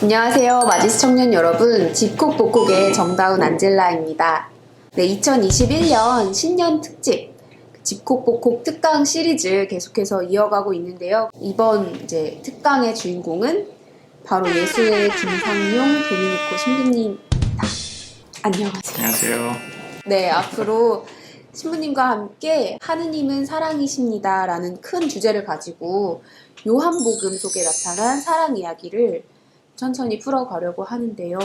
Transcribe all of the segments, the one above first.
안녕하세요. 마지스 청년 여러분. 집콕복콕의 정다운 안젤라입니다. 네, 2021년 신년 특집 집콕복콕 특강 시리즈 계속해서 이어가고 있는데요. 이번 이제 특강의 주인공은 바로 예수의 김상용 도미니코 신부님입니다. 안녕하세요. 안녕하세요. 네, 앞으로 신부님과 함께 하느님은 사랑이십니다 라는 큰 주제를 가지고 요한복음 속에 나타난 사랑 이야기를 천천히 풀어가려고 하는데요.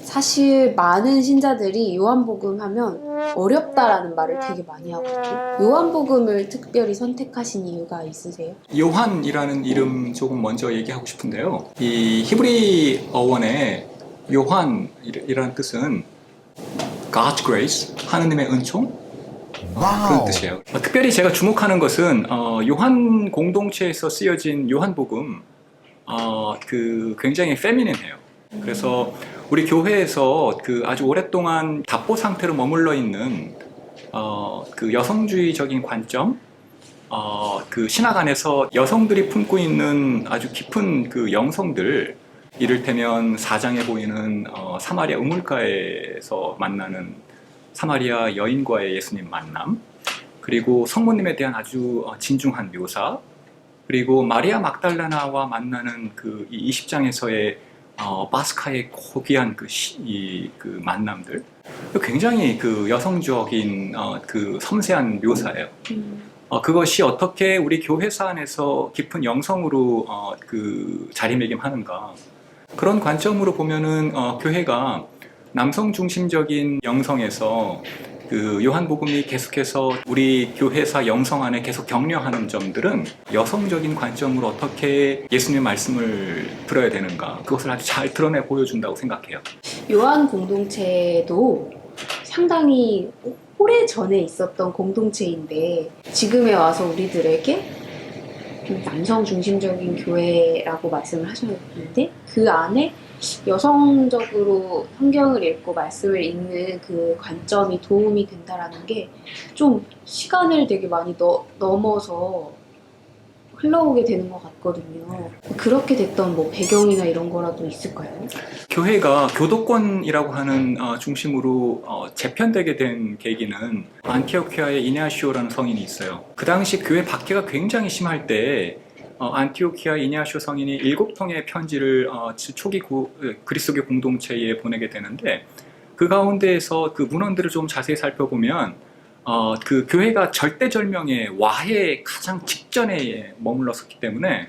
사실 많은 신자들이 요한복음 하면 어렵다라는 말을 되게 많이 하거든요. 요한복음을 특별히 선택하신 이유가 있으세요? 요한이라는 이름 조금 먼저 얘기하고 싶은데요. 이 히브리 어원의 요한이라는 뜻은 God's grace, 하느님의 은총, 그런 뜻이에요. 특별히 제가 주목하는 것은 요한 공동체에서 쓰여진 요한복음 굉장히 페미닌해요. 그래서 우리 교회에서 아주 오랫동안 답보 상태로 머물러 있는 여성주의적인 관점, 신학 안에서 여성들이 품고 있는 아주 깊은 영성들, 이를테면 4장에 보이는 사마리아 우물가에서 만나는 사마리아 여인과의 예수님 만남, 그리고 성모님에 대한 아주 진중한 묘사, 그리고 마리아 막달라나와 만나는 이 20장에서의 파스카의 고귀한 만남들, 굉장히 여성적인 섬세한 묘사예요. 그것이 어떻게 우리 교회사 안에서 깊은 영성으로 자리매김하는가, 그런 관점으로 보면은 교회가 남성 중심적인 영성에서 요한복음이 계속해서 우리 교회사 영성 안에 계속 격려하는 점들은 여성적인 관점으로 어떻게 예수님의 말씀을 들어야 되는가, 그것을 아주 잘 드러내 보여준다고 생각해요. 요한 공동체도 상당히 오래전에 있었던 공동체인데 지금에 와서 우리들에게 좀 남성 중심적인 교회라고 말씀을 하셨는데 그 안에 여성적으로 성경을 읽고 말씀을 읽는 그 관점이 도움이 된다라는 게 좀 시간을 되게 많이 넘어서 흘러오게 되는 것 같거든요. 그렇게 됐던 뭐 배경이나 이런 거라도 있을까요? 교회가 교도권이라고 하는 중심으로 재편되게 된 계기는 안티오키아의 이네아시오라는 성인이 있어요. 그 당시 교회 박해가 굉장히 심할 때 안티오키아 이네아시오 성인이 7통의 편지를 초기 그리스도교 공동체에 보내게 되는데, 그 가운데에서 그 문헌들을 좀 자세히 살펴보면 교회가 절대절명의 와해의 가장 직전에 머물렀었기 때문에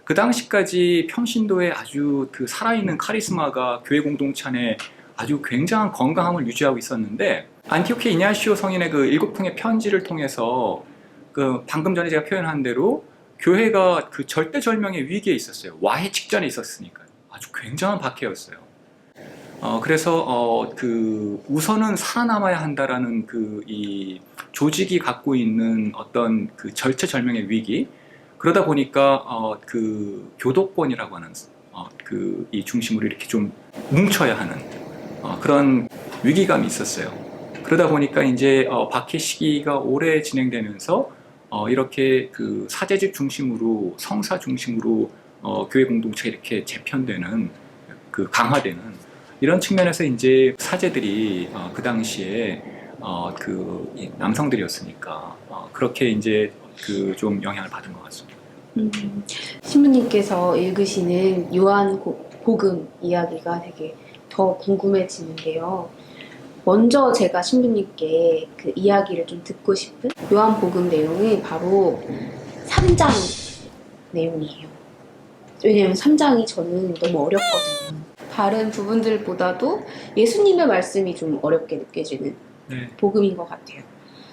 그 당시까지 평신도의 아주 살아있는 카리스마가 교회 공동체 안에 아주 굉장한 건강함을 유지하고 있었는데, 안티오키아 이네아시오 성인의 7통의 편지를 통해서 방금 전에 제가 표현한 대로 교회가 절대절명의 위기에 있었어요. 와해 직전에 있었으니까요. 아주 굉장한 박해였어요. 그래서 우선은 살아남아야 한다라는 이 조직이 갖고 있는 어떤 절체절명의 위기, 그러다 보니까 교도권이라고 하는 이 중심으로 이렇게 좀 뭉쳐야 하는 그런 위기감이 있었어요. 그러다 보니까 이제 박해 시기가 오래 진행되면서 이렇게 사제집 중심으로, 성사 중심으로 교회 공동체가 이렇게 재편되는, 강화되는 이런 측면에서 이제 사제들이 그 당시에 남성들이었으니까 그렇게 이제 좀 영향을 받은 것 같습니다. 신부님께서 읽으시는 요한복음 이야기가 되게 더 궁금해지는데요. 먼저 제가 신부님께 그 이야기를 좀 듣고 싶은 요한복음 내용이 바로 3장 내용이에요. 왜냐면 3장이 저는 너무 어렵거든요. 다른 부분들보다도 예수님의 말씀이 좀 어렵게 느껴지는 복음인 것 같아요.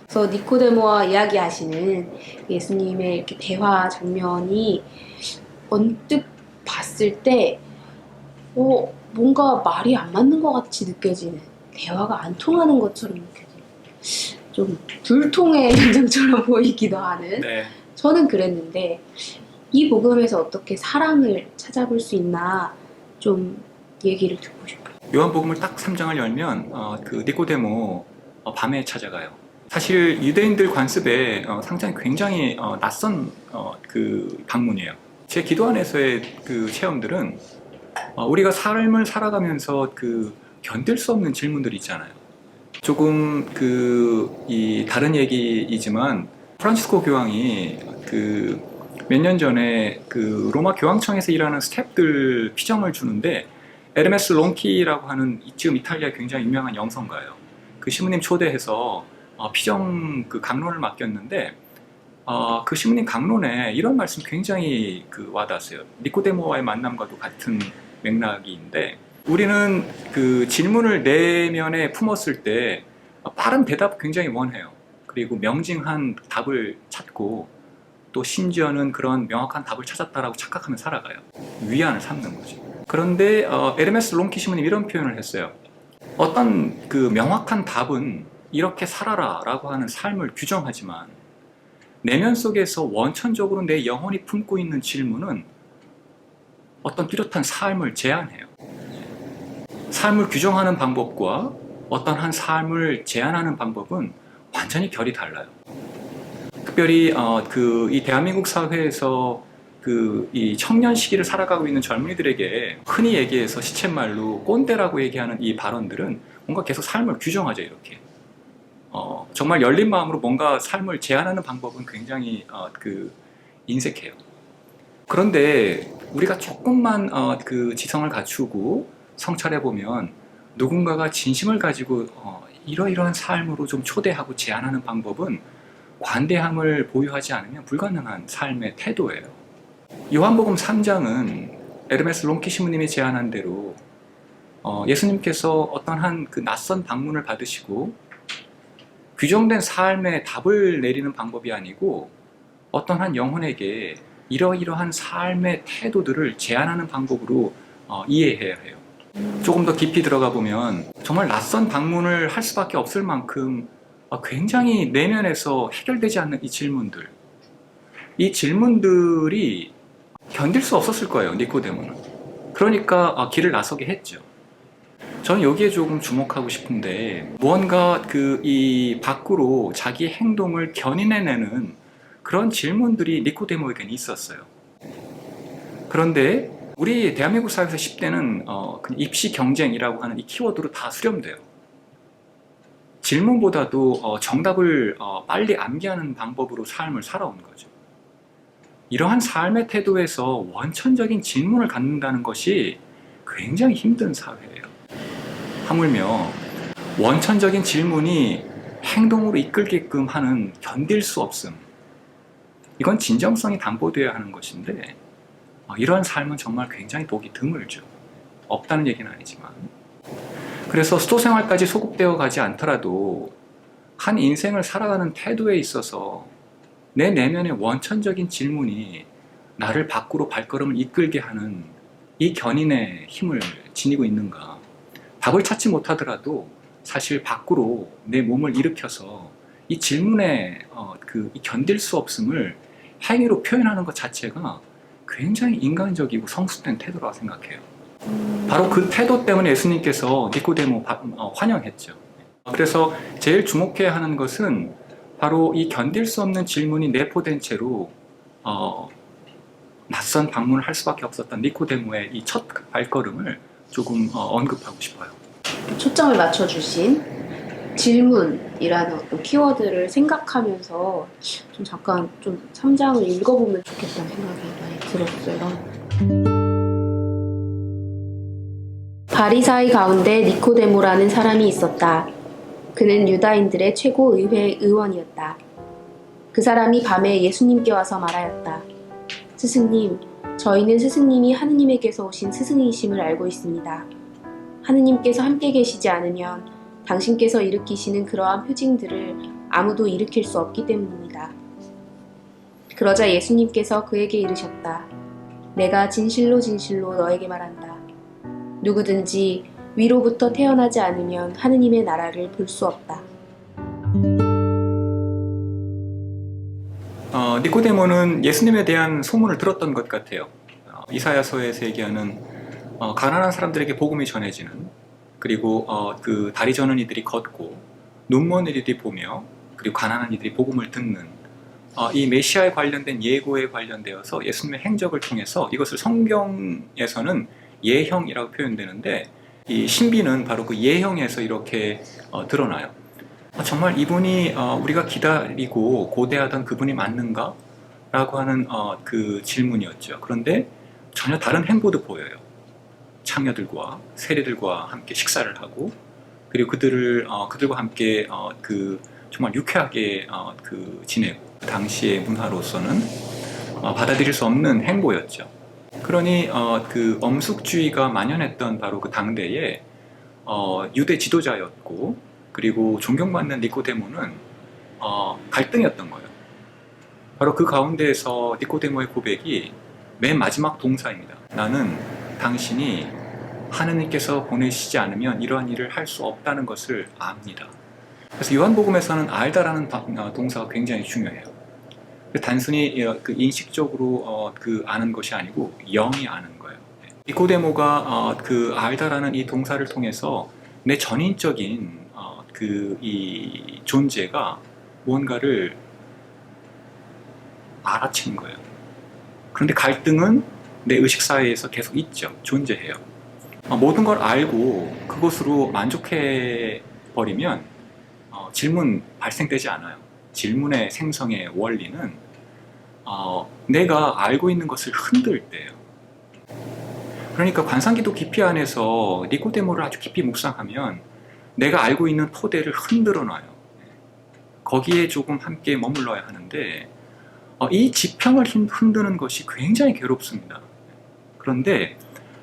그래서 니코데모와 이야기하시는 예수님의 이렇게 대화 장면이 언뜻 봤을 때 뭔가 말이 안 맞는 것 같이 느껴지는, 대화가 안 통하는 것처럼 느껴지는, 좀 불통의 현장처럼 보이기도 하는, 저는 그랬는데 이 복음에서 어떻게 사랑을 찾아볼 수 있나 좀 얘기를 듣고 싶어요. 요한복음을 딱 3장을 열면 니코데모 밤에 찾아가요. 사실 유대인들 관습에 상당히 굉장히 낯선 방문이에요. 제 기도 안에서의 체험들은 우리가 삶을 살아가면서 그 견딜 수 없는 질문들이 있잖아요. 조금 이 다른 얘기이지만 프란치스코 교황이 몇 년 전에 로마 교황청에서 일하는 스태프들 피정을 주는데 에르메스 롱키라고 하는 지금 이탈리아 굉장히 유명한 영성가예요. 그 신부님 초대해서 피정 강론을 맡겼는데 그 신부님 강론에 이런 말씀 굉장히 와닿았어요. 니코데모와의 만남과도 같은 맥락인데 우리는 그 질문을 내면에 품었을 때 빠른 대답 굉장히 원해요. 그리고 명징한 답을 찾고 또 심지어는 그런 명확한 답을 찾았다라고 착각하며 살아가요. 위안을 삼는 거죠. 그런데 에르메스 롱키 신부님 이런 표현을 했어요. 어떤 그 명확한 답은 이렇게 살아라 라고 하는 삶을 규정하지만 내면 속에서 원천적으로 내 영혼이 품고 있는 질문은 어떤 뚜렷한 삶을 제안해요. 삶을 규정하는 방법과 어떤 한 삶을 제안하는 방법은 완전히 결이 달라요. 특별히 이 대한민국 사회에서 이 청년 시기를 살아가고 있는 젊은이들에게 흔히 얘기해서 시쳇말로 꼰대라고 얘기하는 이 발언들은 뭔가 계속 삶을 규정하죠, 이렇게. 정말 열린 마음으로 뭔가 삶을 제안하는 방법은 굉장히 인색해요. 그런데 우리가 조금만 지성을 갖추고 성찰해 보면 누군가가 진심을 가지고 이러이러한 삶으로 좀 초대하고 제안하는 방법은 관대함을 보유하지 않으면 불가능한 삶의 태도예요. 요한복음 3장은 에르메스 롱키 신부님이 제안한 대로 예수님께서 어떤 한 낯선 방문을 받으시고 규정된 삶의 답을 내리는 방법이 아니고 어떤 한 영혼에게 이러이러한 삶의 태도들을 제안하는 방법으로 이해해야 해요. 조금 더 깊이 들어가 보면 정말 낯선 방문을 할 수밖에 없을 만큼 굉장히 내면에서 해결되지 않는 이 질문들이 견딜 수 없었을 거예요, 니코데모는. 그러니까 길을 나서게 했죠. 저는 여기에 조금 주목하고 싶은데 무언가 이 밖으로 자기 행동을 견인해내는 그런 질문들이 니코데모에게는 있었어요. 그런데 우리 대한민국 사회에서 10대는 입시 경쟁이라고 하는 이 키워드로 다 수렴돼요. 질문보다도 정답을 빨리 암기하는 방법으로 삶을 살아온 거죠. 이러한 삶의 태도에서 원천적인 질문을 갖는다는 것이 굉장히 힘든 사회예요. 하물며 원천적인 질문이 행동으로 이끌게끔 하는 견딜 수 없음. 이건 진정성이 담보되어야 하는 것인데 이러한 삶은 정말 굉장히 보기 드물죠. 없다는 얘기는 아니지만. 그래서 수도 생활까지 소급되어 가지 않더라도 한 인생을 살아가는 태도에 있어서 내 내면의 원천적인 질문이 나를 밖으로 발걸음을 이끌게 하는 이 견인의 힘을 지니고 있는가. 답을 찾지 못하더라도 사실 밖으로 내 몸을 일으켜서 이 질문에 이 견딜 수 없음을 행위로 표현하는 것 자체가 굉장히 인간적이고 성숙된 태도라고 생각해요. 바로 그 태도 때문에 예수님께서 니코데모 환영했죠. 그래서 제일 주목해야 하는 것은 바로 이 견딜 수 없는 질문이 내포된 채로 낯선 방문을 할 수밖에 없었던 니코데모의 이 첫 발걸음을 조금 언급하고 싶어요. 초점을 맞춰주신 질문이라는 어떤 키워드를 생각하면서 좀 잠깐 좀 3장을 읽어보면 좋겠다는 생각이 많이 들었어요. 바리사이 가운데 니코데모라는 사람이 있었다. 그는 유다인들의 최고 의회 의원이었다. 그 사람이 밤에 예수님께 와서 말하였다. 스승님, 저희는 스승님이 하느님에게서 오신 스승이심을 알고 있습니다. 하느님께서 함께 계시지 않으면 당신께서 일으키시는 그러한 표징들을 아무도 일으킬 수 없기 때문입니다. 그러자 예수님께서 그에게 이르셨다. 내가 진실로 진실로 너에게 말한다. 누구든지 위로부터 태어나지 않으면 하느님의 나라를 볼 수 없다. 니코데모는 예수님에 대한 소문을 들었던 것 같아요. 이사야서에서 얘기하는 가난한 사람들에게 복음이 전해지는, 그리고 그 다리 저는 이들이 걷고 눈먼 이들이 보며, 그리고 가난한 이들이 복음을 듣는 이 메시아에 관련된 예고에 관련되어서 예수님의 행적을 통해서 이것을 성경에서는 예형이라고 표현되는데 이 신비는 바로 그 예형에서 이렇게 드러나요. 정말 이분이 우리가 기다리고 고대하던 그분이 맞는가? 라고 하는 그 질문이었죠. 그런데 전혀 다른 행보도 보여요. 창녀들과 세리들과 함께 식사를 하고 그리고 그들과 함께 그 정말 유쾌하게 그 지내고 그 당시의 문화로서는 받아들일 수 없는 행보였죠. 그러니 그 엄숙주의가 만연했던 바로 그 당대에 유대 지도자였고 그리고 존경받는 니코데모는 갈등이었던 거예요. 바로 그 가운데에서 니코데모의 고백이 맨 마지막 동사입니다. 나는 당신이 하느님께서 보내시지 않으면 이러한 일을 할 수 없다는 것을 압니다. 그래서 요한복음에서는 알다라는 동사가 굉장히 중요해요. 단순히 그 인식적으로 그 아는 것이 아니고 영이 아는 거예요. 니코데모가 그 알다라는 이 동사를 통해서 내 전인적인 그 이 존재가 무언가를 알아챈 거예요. 그런데 갈등은 내 의식 사회에서 계속 있죠. 존재해요. 모든 걸 알고 그것으로 만족해 버리면 질문 발생되지 않아요. 질문의 생성의 원리는 내가 알고 있는 것을 흔들 때예요. 그러니까 관상기도 깊이 안에서 니코데모를 아주 깊이 묵상하면 내가 알고 있는 토대를 흔들어 놔요. 거기에 조금 함께 머물러야 하는데 이 지평을 흔드는 것이 굉장히 괴롭습니다. 그런데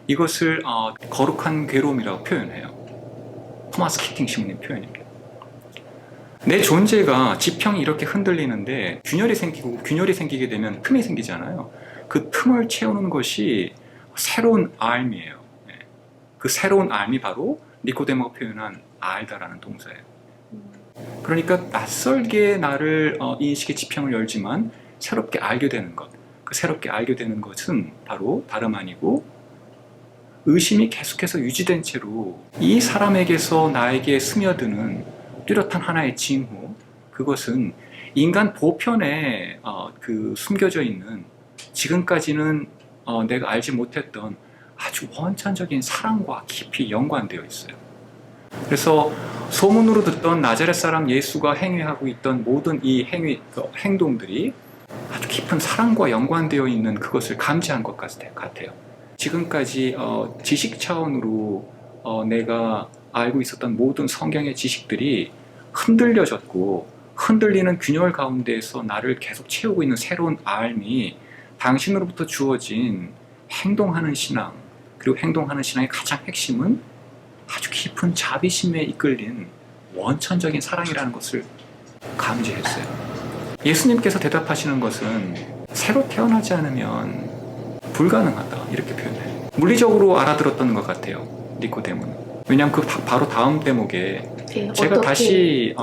이것을 거룩한 괴로움이라고 표현해요. 토마스 키팅 신부님 표현입니다. 내 존재가 지평이 이렇게 흔들리는데 균열이 생기게 되면 틈이 생기잖아요. 그 틈을 채우는 것이 새로운 알미예요. 그 새로운 알미 바로 니코데모가 표현한 알다라는 동사예요. 그러니까 낯설게 나를 인식의 지평을 열지만 새롭게 알게 되는 것, 그 새롭게 알게 되는 것은 바로 다름 아니고 의심이 계속해서 유지된 채로 이 사람에게서 나에게 스며드는 뚜렷한 하나의 징후, 그것은 인간 보편에 그 숨겨져 있는 지금까지는 내가 알지 못했던 아주 원천적인 사랑과 깊이 연관되어 있어요. 그래서 소문으로 듣던 나자렛 사람 예수가 행위하고 있던 모든 이 행동들이 아주 깊은 사랑과 연관되어 있는 그것을 감지한 것 같아요. 지금까지 지식 차원으로 내가 알고 있었던 모든 성경의 지식들이 흔들려졌고 흔들리는 균열 가운데에서 나를 계속 채우고 있는 새로운 알미, 당신으로부터 주어진 행동하는 신앙, 그리고 행동하는 신앙의 가장 핵심은 아주 깊은 자비심에 이끌린 원천적인 사랑이라는 것을 감지했어요. 예수님께서 대답하시는 것은 새로 태어나지 않으면 불가능하다 이렇게 표현해요. 물리적으로 알아들었던 것 같아요. 니코데모는. 왜냐하면 그 바로 다음 대목에 제가 다시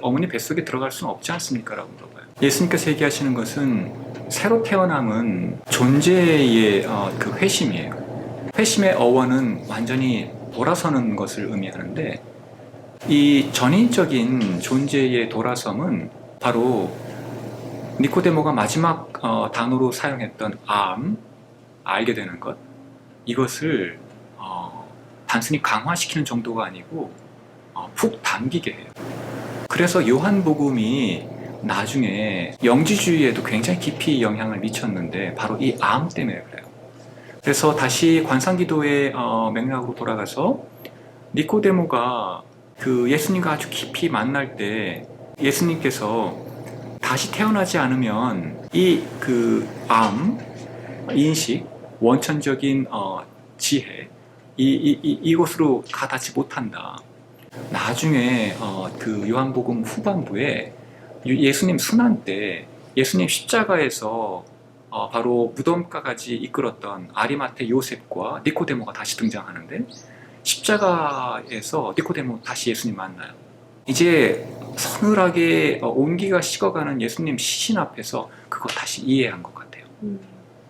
어머니 뱃속에 들어갈 수는 없지 않습니까? 라고 물어봐요. 예수님께서 얘기하시는 것은 새로 태어남은 존재의 그 회심이에요. 회심의 어원은 완전히 돌아서는 것을 의미하는데 이 전인적인 존재의 돌아섬은 바로 니코데모가 마지막 단어로 사용했던 알게 되는 것, 이것을 단순히 강화시키는 정도가 아니고 푹 담기게 해요. 그래서 요한복음이 나중에 영지주의에도 굉장히 깊이 영향을 미쳤는데 바로 이 때문에 그래요. 그래서 다시 관상기도의 맥락으로 돌아가서 니코데모가 그 예수님과 아주 깊이 만날 때 예수님께서 다시 태어나지 않으면 이 그 인식, 원천적인 지혜, 이곳으로 가닿지 못한다. 나중에 그 요한복음 후반부에 예수님 순환 때 예수님 십자가에서 바로 무덤가까지 이끌었던 아리마테 요셉과 니코데모가 다시 등장하는데 십자가에서 니코데모 다시 예수님 만나요. 이제 서늘하게 온기가 식어가는 예수님 시신 앞에서 그거 다시 이해한 것 같아요.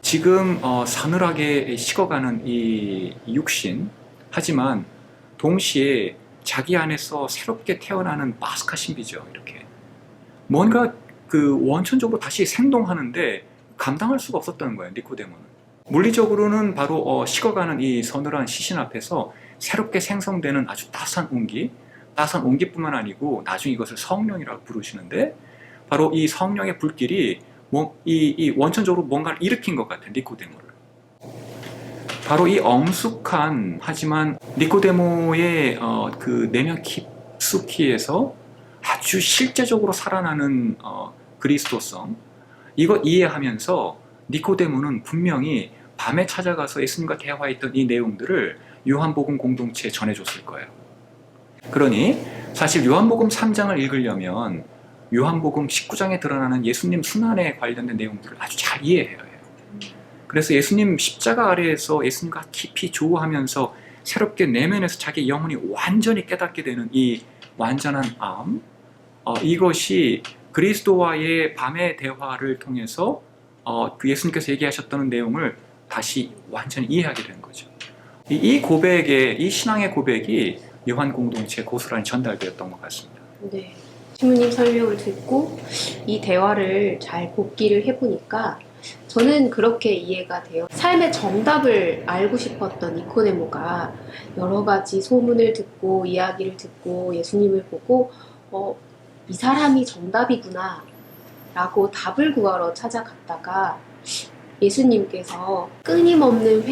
지금 서늘하게 식어가는 이 육신, 하지만 동시에 자기 안에서 새롭게 태어나는 파스카 신비죠. 이렇게 뭔가 그 원천적으로 다시 생동하는데 감당할 수가 없었다는 거예요. 니코데모는. 물리적으로는 바로 식어가는 이 서늘한 시신 앞에서 새롭게 생성되는 아주 따스한 온기뿐만 아니고 나중에 이것을 성령이라고 부르시는데, 바로 이 성령의 불길이 이 원천적으로 뭔가를 일으킨 것 같아요. 니코데모를. 바로 이 엄숙한, 하지만 니코데모의 그 내면 깊숙이에서 아주 실제적으로 살아나는 그리스도성, 이거 이해하면서 니코데모는 분명히 밤에 찾아가서 예수님과 대화했던 이 내용들을 요한복음 공동체에 전해줬을 거예요. 그러니 사실 요한복음 3장을 읽으려면 요한복음 19장에 드러나는 예수님 순환에 관련된 내용들을 아주 잘 이해해야 해요. 그래서 예수님 십자가 아래에서 예수님과 깊이 조우하면서 새롭게 내면에서 자기 영혼이 완전히 깨닫게 되는 이 완전한 암, 이것이 그리스도와의 밤의 대화를 통해서 그 예수님께서 얘기하셨던 내용을 다시 완전히 이해하게 되는 거죠. 이 고백의, 이 신앙의 고백이 요한 공동체에 고스란히 전달되었던 것 같습니다. 네. 신부님 설명을 듣고 이 대화를 잘 복기를 해보니까 저는 그렇게 이해가 돼요. 삶의 정답을 알고 싶었던 니코데모가 여러 가지 소문을 듣고 이야기를 듣고 예수님을 보고 이 사람이 정답이구나 라고 답을 구하러 찾아갔다가 예수님께서 끊임없는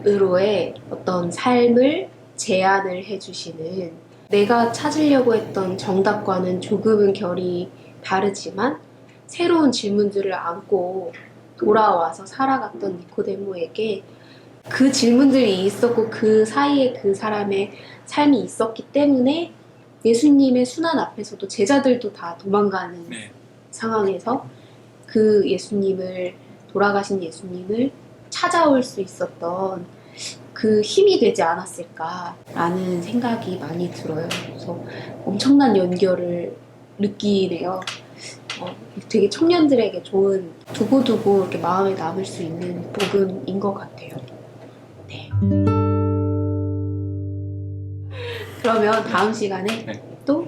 회심으로의 어떤 삶을 제안을 해주시는, 내가 찾으려고 했던 정답과는 조금은 결이 다르지만 새로운 질문들을 안고 돌아와서 살아갔던 니코데모에게 그 질문들이 있었고 그 사이에 그 사람의 삶이 있었기 때문에 예수님의 순환 앞에서도 제자들도 다 도망가는 상황에서 그 예수님을, 돌아가신 예수님을 찾아올 수 있었던 그 힘이 되지 않았을까라는 생각이 많이 들어요. 그래서 엄청난 연결을 느끼네요. 되게 청년들에게 좋은, 두고두고 이렇게 마음에 남을 수 있는 복음인 것 같아요. 네. 그러면 다음 시간에 또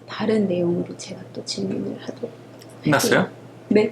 다른 내용으로 제가 또 질문을 하도록 할게요. 끝났어요? 네.